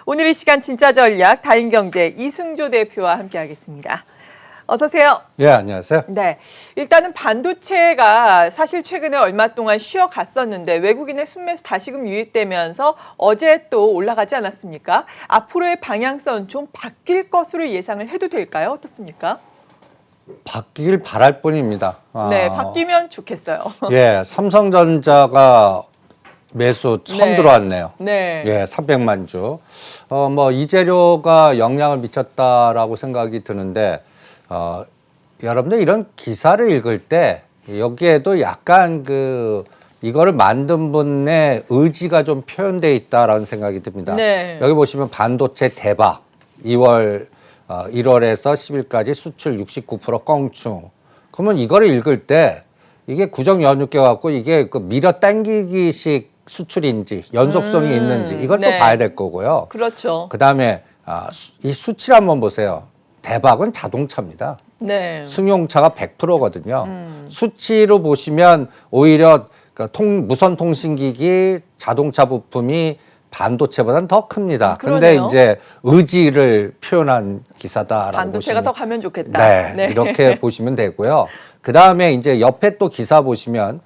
오늘 이 시간 진짜 전략 다인경제 이승조 대표와 함께하겠습니다. 어서 오세요. 예, 안녕하세요. 네, 일단은 반도체가 사실 최근에 얼마 동안 쉬어갔었는데 외국인의 순매수 다시금 유입되면서 어제 또 올라가지 않았습니까? 앞으로의 방향성 좀 바뀔 것으로 예상을 해도 될까요? 어떻습니까? 바뀌길 바랄 뿐입니다. 네, 바뀌면 좋겠어요. 예, 삼성전자가 매수 처음 네. 들어왔네요. 네. 예, 300만 주. 뭐 이 재료가 영향을 미쳤다라고 생각이 드는데 여러분들 이런 기사를 읽을 때 여기에도 약간 이거를 만든 분의 의지가 좀 표현돼 있다라는 생각이 듭니다. 네. 여기 보시면 반도체 대박 1월에서 10일까지 수출 69% 껑충. 그러면 이거를 읽을 때 이게 구정 연휴께 갖고 이게 밀어 당기기식 수출인지 연속성이 있는지 이것도 네. 봐야 될 거고요. 그렇죠. 그다음에 이 수치를 한번 보세요. 대박은 자동차입니다. 네. 승용차가 100%거든요. 수치로 보시면 오히려 무선 통신기기, 자동차 부품이 반도체보다는 더 큽니다. 근데 그러네요. 이제 의지를 표현한 기사다라고 반도체가 보시면 더 가면 좋겠다. 네, 이렇게 보시면 되고요. 그 다음에 이제 옆에 또 기사 보시면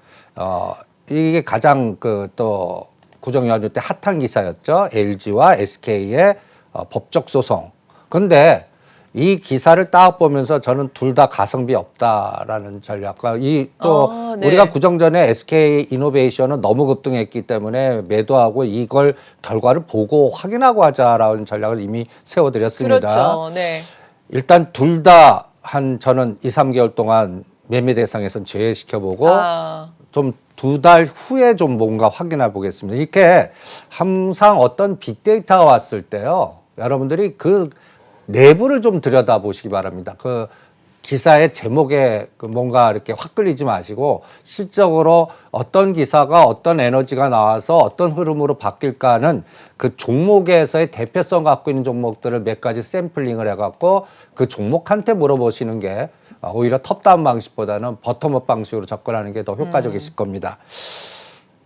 이게 가장 또 구정 연휴 때 핫한 기사였죠. LG와 SK의 법적 소송. 근데 이 기사를 딱 보면서 저는 둘 다 가성비 없다라는 전략과 네. 우리가 구정 전에 SK 이노베이션은 너무 급등했기 때문에 매도하고 이걸 결과를 보고 확인하고 하자라는 전략을 이미 세워드렸습니다. 그렇죠. 네. 일단 둘 다 저는 2, 3개월 동안 매매 대상에선 제외시켜보고 좀 2달 후에 좀 뭔가 확인해 보겠습니다. 이렇게 항상 어떤 빅데이터가 왔을 때요. 여러분들이 내부를 좀 들여다보시기 바랍니다. 기사의 제목에 뭔가 이렇게 확 끌리지 마시고 실적으로 어떤 기사가 어떤 에너지가 나와서 어떤 흐름으로 바뀔까는 그 종목에서의 대표성 갖고 있는 종목들을 몇 가지 샘플링을 해갖고 그 종목한테 물어보시는 게 오히려 톱다운 방식보다는 버텀업 방식으로 접근하는 게 더 효과적이실 겁니다.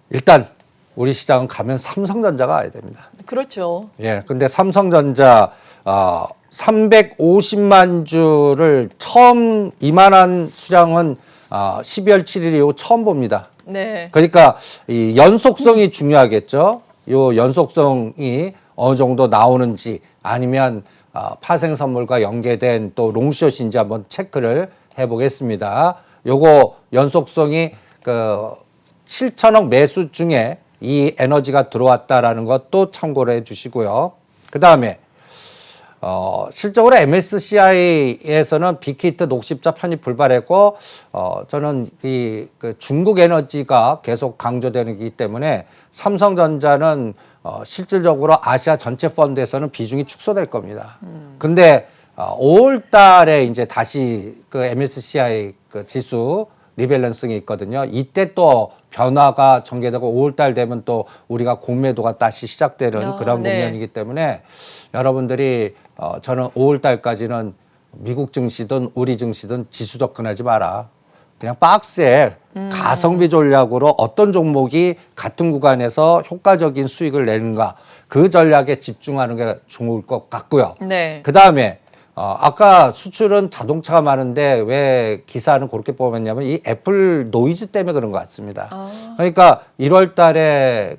일단 우리 시장은 가면 삼성전자가 와야 됩니다. 그렇죠. 예, 근데 삼성전자 350만 주를 처음 이만한 수량은 12월 7일 이후 처음 봅니다. 네. 그러니까 이 연속성이 중요하겠죠. 요 연속성이 어느 정도 나오는지 아니면 파생 선물과 연계된 또 롱숏인지 한번 체크를 해보겠습니다. 요거 연속성이 7천억 매수 중에 이 에너지가 들어왔다라는 것도 참고를 해주시고요. 그 다음에 실적으로 MSCI에서는 빅히트 녹십자 편입 불발했고 저는 중국 에너지가 계속 강조되기 때문에 삼성전자는 실질적으로 아시아 전체 펀드에서는 비중이 축소될 겁니다. 근데 5월 달에 이제 다시 MSCI 지수 리밸런싱이 있거든요. 이때 또 변화가 전개되고 5월 달 되면 또 우리가 공매도가 다시 시작되는 그런 네. 국면이기 때문에 여러분들이 저는 5월 달까지는 미국 증시든 우리 증시든 지수 접근하지 마라. 그냥 박스에 가성비 전략으로 어떤 종목이 같은 구간에서 효과적인 수익을 내는가 그 전략에 집중하는 게 좋을 것 같고요. 네. 그 다음에 아까 수출은 자동차가 많은데 왜 기사는 그렇게 뽑았냐면 이 애플 노이즈 때문에 그런 것 같습니다. 그러니까 1월 달에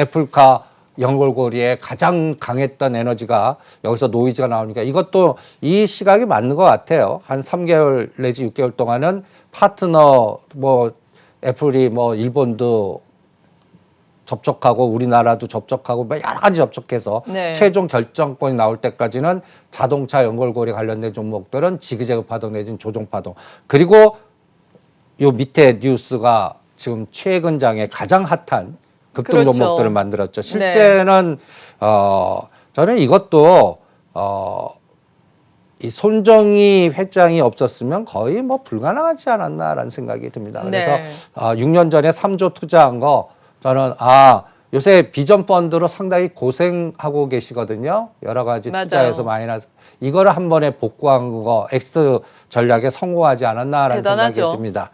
애플카 연골고리에 가장 강했던 에너지가 여기서 노이즈가 나오니까 이것도 이 시각이 맞는 것 같아요. 한 3개월 내지 6개월 동안은 파트너 애플이 일본도 접촉하고 우리나라도 접촉하고 여러 가지 접촉해서 네. 최종 결정권이 나올 때까지는 자동차 연결고리 관련된 종목들은 지그재그 파동 내지는 조정 파동. 그리고 요 밑에 뉴스가 지금 최근 장에 가장 핫한 급등 그렇죠. 종목들을 만들었죠. 실제는 저는 이것도 이 손정희 회장이 없었으면 거의 불가능하지 않았나라는 생각이 듭니다. 그래서 네. 6년 전에 3조 투자한 거 저는 요새 비전 펀드로 상당히 고생하고 계시거든요. 여러 가지 맞아요. 투자해서 마이너스 이거를 한 번에 복구한 거 X 전략에 성공하지 않았나라는 대단하죠. 생각이 듭니다.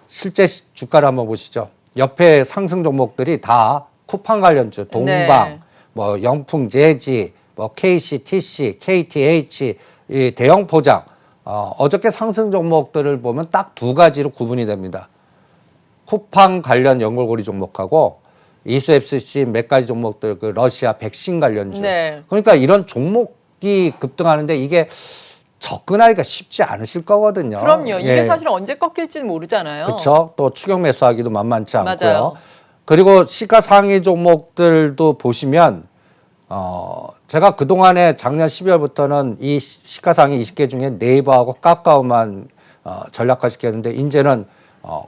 실제 주가를 한번 보시죠. 옆에 상승 종목들이 다 쿠팡 관련주, 동방, 네. 뭐 영풍 재지, 뭐 KC, TC, KTH, 이 대형 포장, 어저께 상승 종목들을 보면 딱 두 가지로 구분이 됩니다. 쿠팡 관련 연골고리 종목하고 이수 FCC 몇 가지 종목들, 그 러시아 백신 관련주. 네. 그러니까 이런 종목이 급등하는데 이게 접근하기가 쉽지 않으실 거거든요. 그럼요. 이게 예. 사실 언제 꺾일지는 모르잖아요. 그렇죠. 또 추격 매수하기도 만만치 않고요. 맞아요. 그리고 시가상위 종목들도 보시면 제가 그동안에 작년 12월부터는 이 시가상위 20개 중에 네이버하고 카카오만 전략화시켰는데 이제는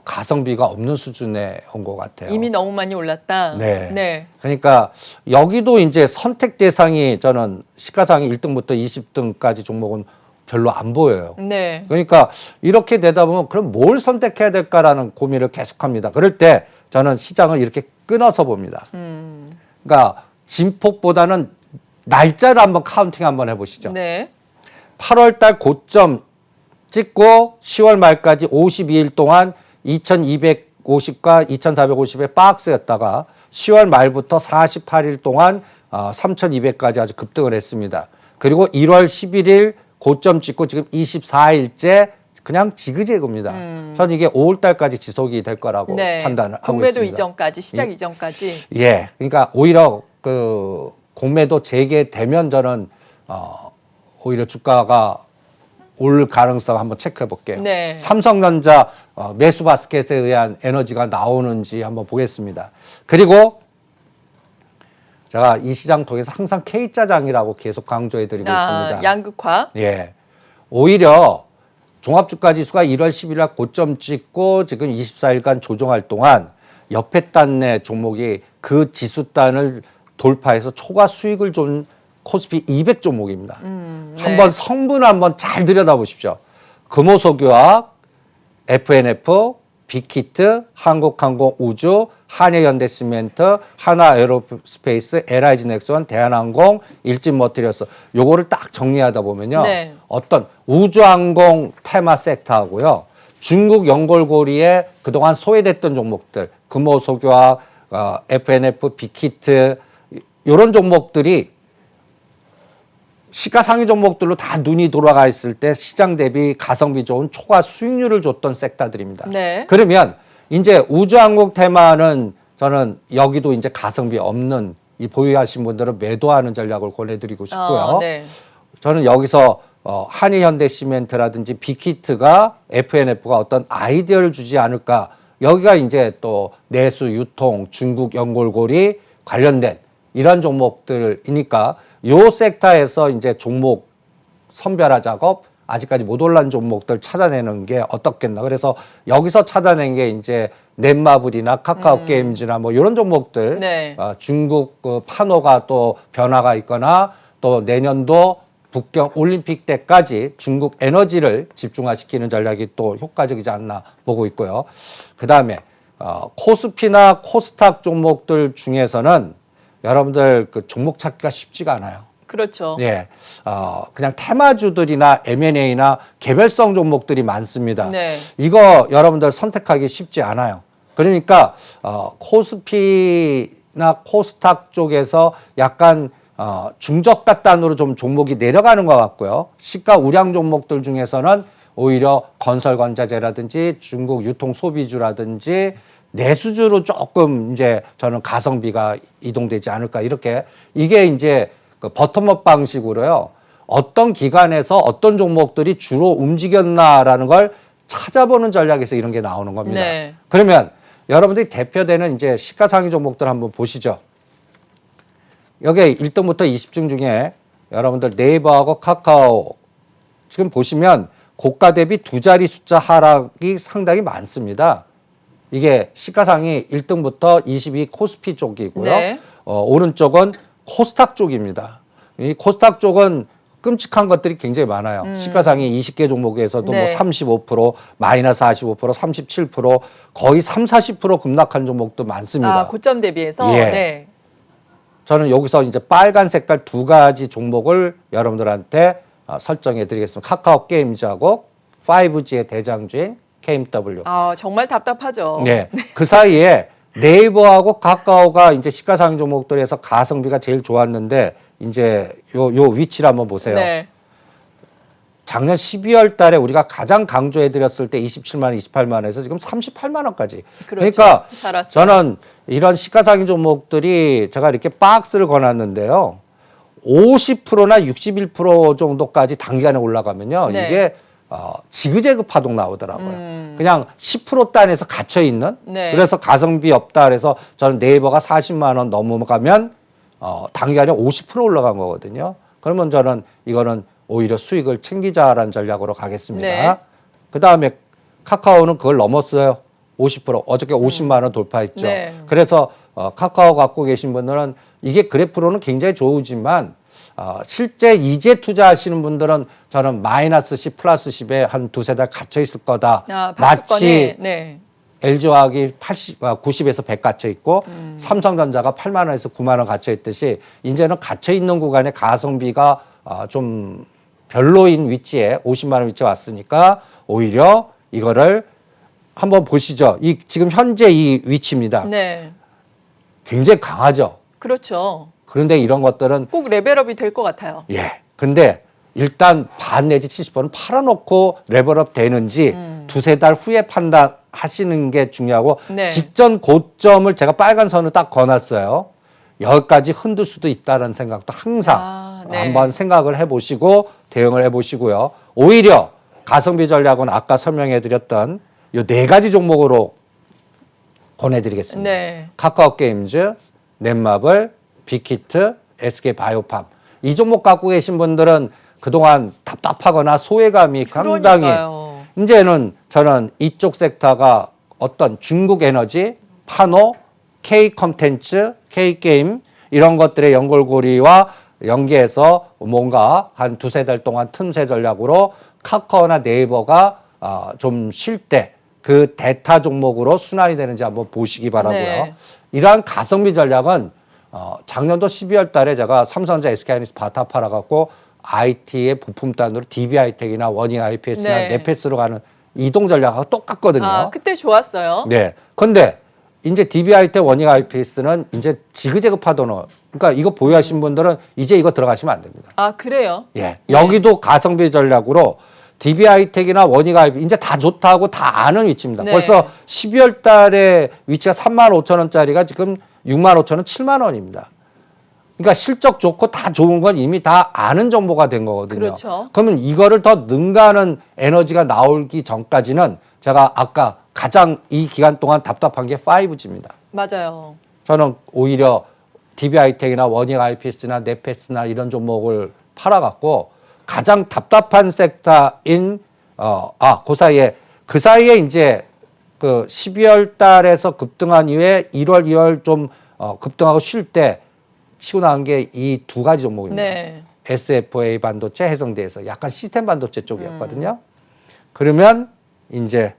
가성비가 없는 수준에 온 것 같아요. 이미 너무 많이 올랐다. 네. 네. 그러니까 여기도 이제 선택 대상이 저는 시가상위 1등부터 20등까지 종목은 별로 안 보여요. 네. 그러니까 이렇게 되다 보면 그럼 뭘 선택해야 될까라는 고민을 계속합니다. 그럴 때 저는 시장을 이렇게 끊어서 봅니다. 그러니까 진폭보다는 날짜를 한번 카운팅 한번 해보시죠. 네. 8월 달 고점 찍고 10월 말까지 52일 동안 2250과 2450의 박스였다가 10월 말부터 48일 동안 3200까지 아주 급등을 했습니다. 그리고 1월 11일 고점 찍고 지금 24일째 그냥 지그재그입니다. 저는 이게 5월 달까지 지속이 될 거라고 네. 판단을 하고 공매도 있습니다. 이전까지, 시작 이전까지. 예, 그러니까 오히려 그 공매도 재개되면 저는 오히려 주가가 올 가능성 한번 체크해 볼게요. 네. 삼성전자 매수 바스켓에 의한 에너지가 나오는지 한번 보겠습니다. 그리고 제가 이 시장 통해서 항상 K자장이라고 계속 강조해 드리고 있습니다. 양극화. 예. 오히려 종합주가지수가 1월 10일 날 고점 찍고 지금 24일간 조정할 동안 옆에 단내 종목이 그 지수단을 돌파해서 초과 수익을 준 코스피 200 종목입니다. 네. 한번 성분 한번 잘 들여다보십시오. 금호석유화학, FNF, 빅히트, 한국항공우주, 한해현대시멘트, 하나에어로스페이스, LIG넥스원, 대한항공, 일진머티리얼스 요거를 딱 정리하다 보면요. 네. 어떤 우주항공 테마 섹터하고요. 중국 연골고리에 그동안 소외됐던 종목들, 금호석유화학, FNF, 빅히트 이런 종목들이 시가상위 종목들로 다 눈이 돌아가 있을 때 시장 대비 가성비 좋은 초과 수익률을 줬던 섹터들입니다. 네. 그러면 이제 우주항공 테마는 저는 여기도 이제 가성비 없는 이 보유하신 분들은 매도하는 전략을 권해드리고 싶고요. 네. 저는 여기서 한희현대시멘트라든지 빅히트가 FNF가 어떤 아이디어를 주지 않을까. 여기가 이제 또 내수, 유통, 중국 연골고리 관련된 이런 종목들이니까 요 섹터에서 이제 종목 선별화 작업 아직까지 못 올란 종목들 찾아내는 게 어떻겠나. 그래서 여기서 찾아낸 게 이제 넷마블이나 카카오게임즈나 뭐 이런 종목들. 네. 중국 그 판호가 또 변화가 있거나 또 내년도 북경 올림픽 때까지 중국 에너지를 집중화시키는 전략이 또 효과적이지 않나 보고 있고요. 그다음에 코스피나 코스닥 종목들 중에서는 여러분들 그 종목 찾기가 쉽지가 않아요. 그렇죠. 예, 그냥 테마주들이나 M&A나 개별성 종목들이 많습니다. 네. 이거 여러분들 선택하기 쉽지 않아요. 그러니까 코스피나 코스닥 쪽에서 약간 중저가 단으로 좀 종목이 내려가는 것 같고요. 시가 우량 종목들 중에서는 오히려 건설건자재라든지 중국 유통 소비주라든지 내수주로 조금 이제 저는 가성비가 이동되지 않을까 이렇게 이게 이제 그 버텀업 방식으로요. 어떤 기관에서 어떤 종목들이 주로 움직였나라는 걸 찾아보는 전략에서 이런 게 나오는 겁니다. 네. 그러면 여러분들이 대표되는 이제 시가상위 종목들 한번 보시죠. 여기 1등부터 20등 중에 여러분들 네이버하고 카카오 지금 보시면 고가 대비 두 자리 숫자 하락이 상당히 많습니다. 이게 시가상위 1등부터 22 코스피 쪽이고요. 네. 오른쪽은 코스닥 쪽입니다. 이 코스닥 쪽은 끔찍한 것들이 굉장히 많아요. 시가상위 20개 종목에서도 네. 뭐 35%, 마이너스 45%, 37% 거의 3, 40% 급락한 종목도 많습니다. 고점 대비해서. 예. 네. 저는 여기서 이제 빨간 색깔 두 가지 종목을 여러분들한테 설정해 드리겠습니다. 카카오 게임즈하고 5G의 대장주인 KMW. 정말 답답하죠. 네. 그 사이에 네이버하고 카카오가 이제 시가상위 종목들에서 가성비가 제일 좋았는데 이제 요 위치를 한번 보세요. 네. 작년 12월 달에 우리가 가장 강조해 드렸을 때 27만 원, 28만 원에서 지금 38만 원까지. 그렇죠. 그러니까 살았어요. 저는 이런 시가상위 종목들이 제가 이렇게 박스를 거놨는데요. 50%나 61% 정도까지 단기간에 올라가면요. 네. 이게 지그재그 파동 나오더라고요. 그냥 10% 단에서 갇혀 있는. 네. 그래서 가성비 없다 그래서 저는 네이버가 40만 원 넘어가면 단기간에 50% 올라간 거거든요. 그러면 저는 이거는 오히려 수익을 챙기자라는 전략으로 가겠습니다. 네. 그다음에 카카오는 그걸 넘었어요. 50%. 어저께 50만 원 돌파했죠. 네. 그래서 카카오 갖고 계신 분들은 이게 그래프로는 굉장히 좋으지만 실제 이제 투자하시는 분들은 저는 마이너스 10 플러스 10에 한 두세 달 갇혀 있을 거다. 마치 네. LG화학이 90에서 100 갇혀 있고 삼성전자가 8만 원에서 9만 원 갇혀 있듯이 이제는 갇혀 있는 구간에 가성비가 좀 별로인 위치에 50만 원 위치에 왔으니까 오히려 이거를 한번 보시죠. 이 지금 현재 이 위치입니다. 네. 굉장히 강하죠. 그렇죠. 그런데 이런 것들은 꼭 레벨업이 될 것 같아요. 예. 근데 일단 반 내지 70%는 팔아놓고 레벨업 되는지 두세 달 후에 판단하시는 게 중요하고 네. 직전 고점을 제가 빨간 선을 딱 거놨어요. 여기까지 흔들 수도 있다는 생각도 항상 네. 한번 생각을 해보시고 대응을 해보시고요. 오히려 가성비 전략은 아까 설명해드렸던 이 네 가지 종목으로 권해드리겠습니다. 네. 카카오게임즈, 넷마블, 빅히트, SK바이오팜. 이 종목 갖고 계신 분들은 그동안 답답하거나 소외감이 상당히 그러니까요. 이제는 저는 이쪽 섹터가 어떤 중국 에너지, 파노, K 컨텐츠, K 게임 이런 것들의 연결고리와 연계해서 뭔가 한 두세 달 동안 틈새 전략으로 카카오나 네이버가 좀 쉴 때 그 대타 종목으로 순환이 되는지 한번 보시기 바라고요. 네. 이러한 가성비 전략은 작년도 12월 달에 제가 삼성전자 SK하이닉스 바타 팔아갖고 IT의 부품단으로 DB하이텍이나 워닝 IPS나 네. 네페스로 가는 이동 전략하고 똑같거든요. 그때 좋았어요. 네. 근데 이제 DB하이텍 워닝 IPS는 이제 지그재그 파도는 그러니까 이거 보유하신 분들은 이제 이거 들어가시면 안 됩니다. 그래요? 예. 여기도 가성비 전략으로 DB하이텍이나 워닝 IP 이제 다 좋다고 다 아는 위치입니다. 네. 벌써 12월 달에 위치가 3만 5천 원짜리가 지금 6만 5천 원, 7만 원입니다. 그러니까 실적 좋고 다 좋은 건 이미 다 아는 정보가 된 거거든요. 그렇죠. 그러면 이거를 더 능가하는 에너지가 나오기 전까지는 제가 아까 가장 이 기간 동안 답답한 게 5G입니다. 맞아요. 저는 오히려 DB하이텍이나 워닝 IPS나 네페스나 이런 종목을 팔아갖고 가장 답답한 섹터인 그 사이에 이제 그 12월 달에서 급등한 이후에 1월, 2월 좀 급등하고 쉴 때 치고 나온 게 이 두 가지 종목입니다. 네. SFA 반도체, 해성대에서 약간 시스템 반도체 쪽이었거든요. 그러면 이제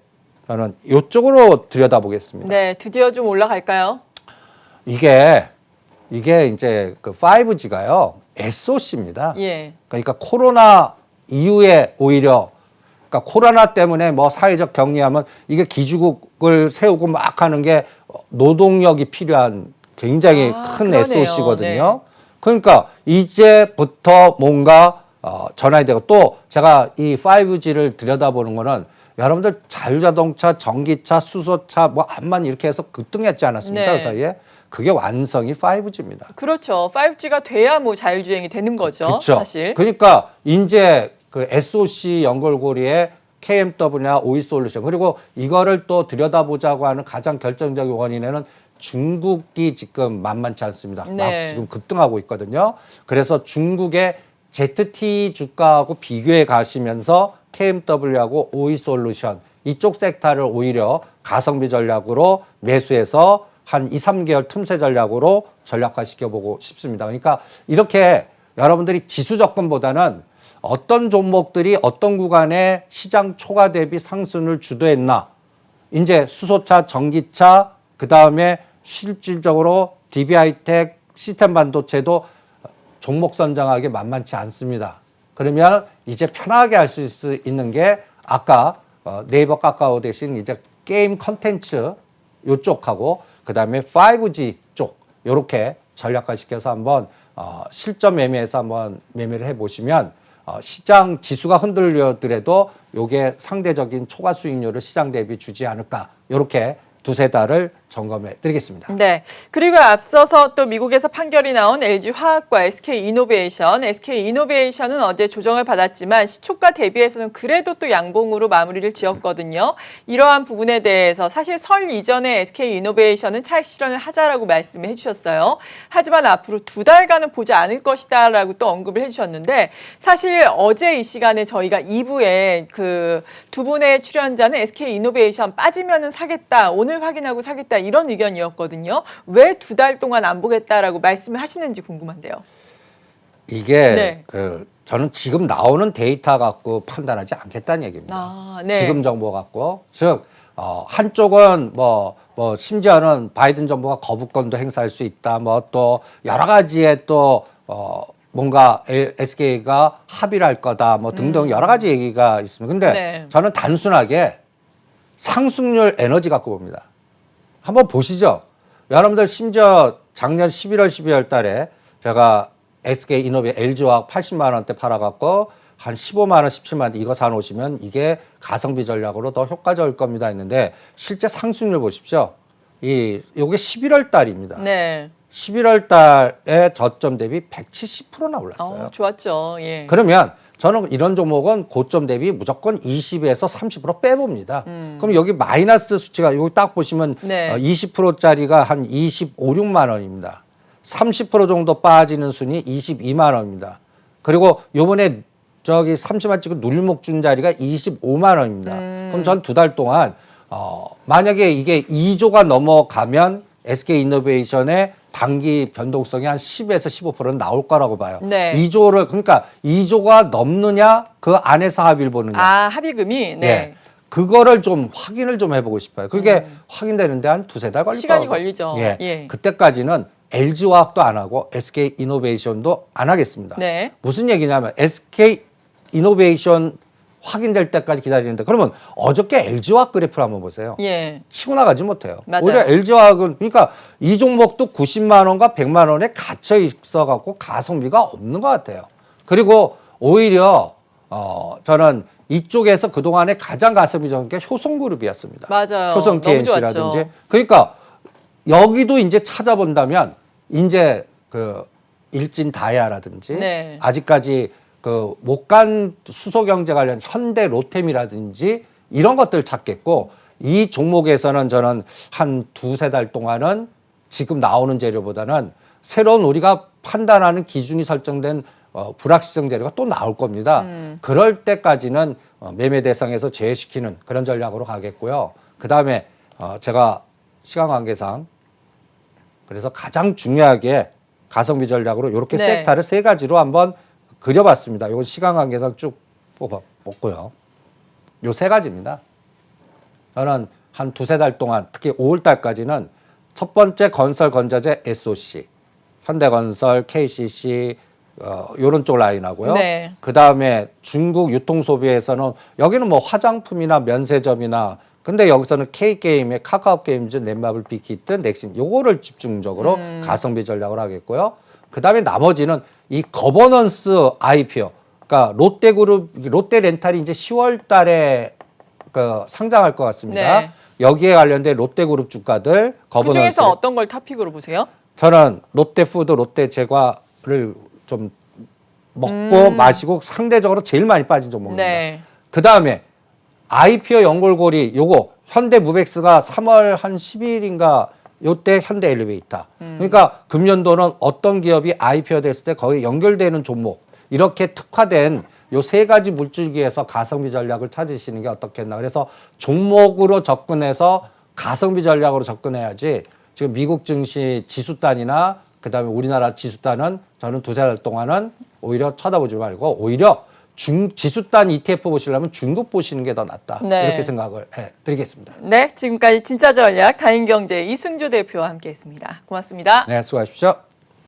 저는 이쪽으로 들여다보겠습니다. 네, 드디어 좀 올라갈까요? 이게 이제 그 5G가요. SOC입니다. 예. 그러니까 코로나 이후에 오히려 그러니까 코로나 때문에 뭐 사회적 격리하면 이게 기지국을 세우고 막 하는 게 노동력이 필요한 굉장히 큰 그러네요. SOC거든요. 네. 그러니까 이제부터 뭔가 전환이 되고 또 제가 이 5G를 들여다보는 거는 여러분들 자율자동차, 전기차, 수소차 뭐 암만 이렇게 해서 급등했지 않았습니까? 네. 그 사이에 그게 완성이 5G입니다. 그렇죠. 5G가 돼야 뭐 자율주행이 되는 거죠. 그렇죠. 사실. 그러니까 이제 그 SOC 연결고리에 KMW나 오이솔루션 그리고 이거를 또 들여다보자고 하는 가장 결정적인 원인에는 중국이 지금 만만치 않습니다. 네. 막 지금 급등하고 있거든요. 그래서 중국의 ZT 주가하고 비교해 가시면서 KMW하고 오이솔루션 이쪽 섹터를 오히려 가성비 전략으로 매수해서 한 2, 3개월 틈새 전략으로 전략화 시켜보고 싶습니다. 그러니까 이렇게 여러분들이 지수 접근보다는 어떤 종목들이 어떤 구간에 시장 초과 대비 상승을 주도했나 이제 수소차, 전기차 그다음에 실질적으로 DB하이텍 시스템 반도체도 종목 선정하기 만만치 않습니다. 그러면 이제 편하게 할 수 있는 게 아까 네이버 카카오 대신 이제 게임 컨텐츠 요쪽하고 그다음에 5G 쪽 요렇게 전략화시켜서 한번 실전 매매에서 한번 매매를 해보시면 시장 지수가 흔들려더라도 요게 상대적인 초과 수익률을 시장 대비 주지 않을까 요렇게 두세 달을 점검해 드리겠습니다. 네. 그리고 앞서서 또 미국에서 판결이 나온 LG화학과 SK이노베이션. SK이노베이션은 어제 조정을 받았지만 시초가 대비해서는 그래도 또 양봉으로 마무리를 지었거든요. 이러한 부분에 대해서 사실 설 이전에 SK이노베이션은 차익 실현을 하자라고 말씀을 해주셨어요. 하지만 앞으로 2달간은 보지 않을 것이다라고 또 언급을 해주셨는데 사실 어제 이 시간에 저희가 2부에 그 두 분의 출연자는 SK이노베이션 빠지면은 사겠다, 오늘 확인하고 사겠다 이런 의견이었거든요. 왜 2달 동안 안 보겠다라고 말씀을 하시는지 궁금한데요. 이게 네. 저는 지금 나오는 데이터 갖고 판단하지 않겠다는 얘기입니다. 네. 지금 정보 갖고 즉 한쪽은 뭐 심지어는 바이든 정부가 거부권도 행사할 수 있다. 뭐 또 여러 가지의 또 뭔가 SK가 합의를 할 거다. 뭐 등등 여러 가지 얘기가 있습니다. 근데 네. 저는 단순하게 상승률 에너지 갖고 봅니다. 한번 보시죠. 여러분들 심지어 작년 11월, 12월 달에 제가 SK이노베 LG화학 80만 원대 팔아갖고 한 15만 원, 17만 원 이거 사놓으시면 이게 가성비 전략으로 더 효과적일 겁니다 했는데 실제 상승률 보십시오. 요게 11월 달입니다. 네. 11월 달에 저점 대비 170%나 올랐어요. 좋았죠. 예. 그러면 저는 이런 종목은 고점 대비 무조건 20에서 30% 빼봅니다. 그럼 여기 마이너스 수치가 여기 딱 보시면 네. 20%짜리가 한 25, 6만 원입니다. 30% 정도 빠지는 순이 22만 원입니다. 그리고 요번에 저기 30만 찍고 눌목 준 자리가 25만 원입니다. 그럼 전 2달 동안 만약에 이게 2조가 넘어가면 SK이노베이션의 단기 변동성이 한 10에서 15%는 나올 거라고 봐요. 네. 2조를 그러니까 2조가 넘느냐 그 안에서 합의를 보느냐. 합의금이 네. 예. 그거를 좀 확인을 좀 해보고 싶어요. 그게 확인되는데 한 두세 달 걸릴 시간이 거고. 걸리죠. 예. 예. 그때까지는 LG화학도 안 하고 SK이노베이션도 안 하겠습니다. 네. 무슨 얘기냐면 SK이노베이션 확인될 때까지 기다리는데 그러면 어저께 LG화학 그래프를 한번 보세요. 예. 치고 나가지 못해요. 맞아요. 오히려 LG화학은 그러니까 이 종목도 90만 원과 100만 원에 갇혀 있어 갖고 가성비가 없는 것 같아요. 그리고 오히려 저는 이쪽에서 그동안에 가장 가성비 좋은 게 효성그룹이었습니다. 맞아요. 효성 너무 TNC라든지. 좋았죠. 그러니까 여기도 이제 찾아본다면 이제 그 일진 다이아라든지 네. 아직까지 그 못 간 수소경제 관련 현대 로템이라든지 이런 것들 찾겠고 이 종목에서는 저는 한 두세 달 동안은 지금 나오는 재료보다는 새로운 우리가 판단하는 기준이 설정된 불확실성 재료가 또 나올 겁니다. 그럴 때까지는 매매 대상에서 제외시키는 그런 전략으로 가겠고요. 그다음에 제가 시간 관계상 그래서 가장 중요하게 가성비 전략으로 이렇게 네. 섹터를 세 가지로 한번 그려봤습니다. 이건 시간 관계상 쭉 뽑고요. 요 세 가지입니다. 저는 한 두세 달 동안 특히 5월 달까지는 첫 번째 건설 건자재 SOC, 현대건설, KCC 요런 쪽 라인하고요. 네. 그다음에 중국 유통소비에서는 여기는 뭐 화장품이나 면세점이나 근데 여기서는 K게임의 카카오게임즈, 넷마블, 빅히트, 넥신 요거를 집중적으로 가성비 전략을 하겠고요. 그다음에 나머지는 이 거버넌스 IPO 그러니까 롯데그룹 롯데렌탈이 이제 10월 달에 상장할 것 같습니다. 네. 여기에 관련된 롯데그룹 주가들 거버넌스 그중에서 어떤 걸 토픽으로 보세요? 저는 롯데푸드, 롯데제과를 좀 먹고 마시고 상대적으로 제일 많이 빠진 종목입니다. 네. 그다음에 IPO 연골고리 요거 현대무벡스가 3월 한 10일인가 요때 현대엘리베이터. 그러니까 금년도는 어떤 기업이 IPO 됐을 때 거의 연결되는 종목 이렇게 특화된 요 세 가지 물줄기에서 가성비 전략을 찾으시는 게 어떻겠나. 그래서 종목으로 접근해서 가성비 전략으로 접근해야지 지금 미국 증시 지수단이나 그다음에 우리나라 지수단은 저는 두세 달 동안은 오히려 쳐다보지 말고 오히려 지수단 ETF 보시려면 중국 보시는 게 더 낫다. 네. 이렇게 생각을 해드리겠습니다. 네, 지금까지 진짜 전략 다인경제 이승조 대표와 함께했습니다. 고맙습니다. 네, 수고하십시오.